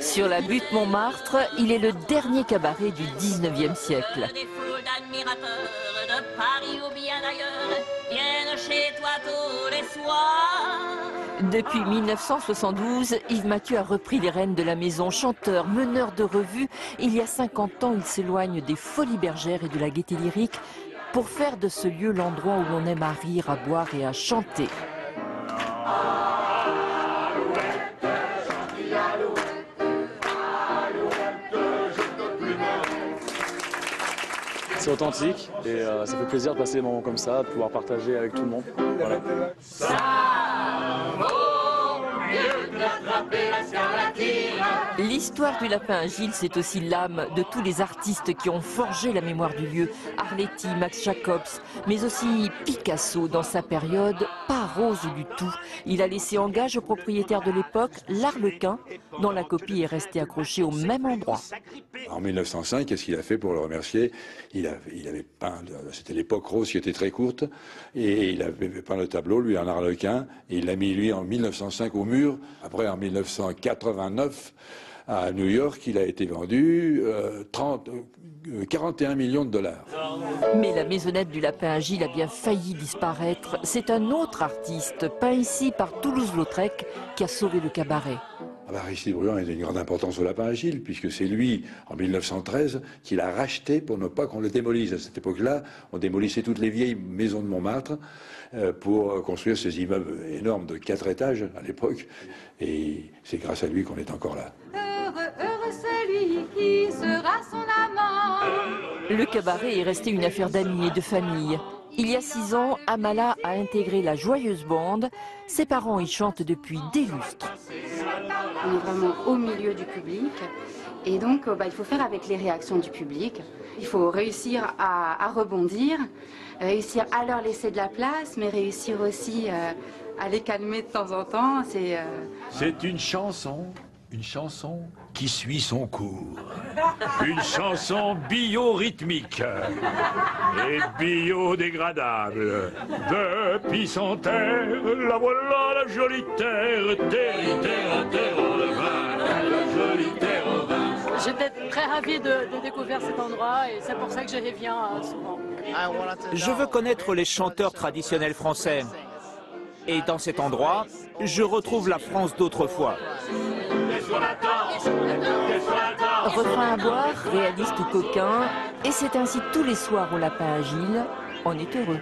Sur la butte Montmartre, il est le dernier cabaret du 19e siècle. Depuis 1972, Yves Mathieu a repris les rênes de la maison. Chanteur, meneur de revue, il y a 50 ans, il s'éloigne des Folies Bergères et de la Gaîté Lyrique pour faire de ce lieu l'endroit où l'on aime à rire, à boire et à chanter. C'est authentique et ça fait plaisir de passer des moments comme ça, de pouvoir partager avec tout le monde. Voilà. L'histoire du lapin agile, c'est aussi l'âme de tous les artistes qui ont forgé la mémoire du lieu. Arletty, Max Jacobs, mais aussi Picasso dans sa période, pas rose du tout. Il a laissé en gage au propriétaire de l'époque, l'Arlequin, dont la copie est restée accrochée au même endroit. En 1905, qu'est-ce qu'il a fait pour le remercier? Il avait peint, c'était l'époque rose qui était très courte, et il avait peint le tableau, lui, un Arlequin, et il l'a mis, lui, en 1905 au mur. Après, en 1989, à New York, il a été vendu 41 millions de dollars. Mais la maisonnette du lapin agile a bien failli disparaître. C'est un autre artiste, peint ici par Toulouse-Lautrec, qui a sauvé le cabaret. Aristide Bruand a une grande importance au lapin agile, puisque c'est lui, en 1913, qui l'a racheté pour ne pas qu'on le démolisse. À cette époque-là, on démolissait toutes les vieilles maisons de Montmartre pour construire ces immeubles énormes de 4 étages à l'époque. Et c'est grâce à lui qu'on est encore là. Heureux, heureux celui qui sera son amant. Le cabaret est resté une affaire d'amis et de famille. Il y a 6 ans, Amala a intégré la Joyeuse Bande. Ses parents y chantent depuis des lustres. On est vraiment au milieu du public et donc il faut faire avec les réactions du public. Il faut réussir à rebondir, réussir à leur laisser de la place, mais réussir aussi à les calmer de temps en temps. C'est une chanson qui suit son cours. Une chanson biorhythmique et biodégradable. Depuis son terre, la voilà la jolie terre, terre, terre, terre au vin, la jolie terre au vin. J'étais très ravie de découvrir cet endroit et c'est pour ça que je reviens souvent. Je veux connaître les chanteurs traditionnels français. Et dans cet endroit, je retrouve la France d'autrefois. Refrain à boire, réaliste ou coquin, et c'est ainsi tous les soirs au lapin agile, on est heureux.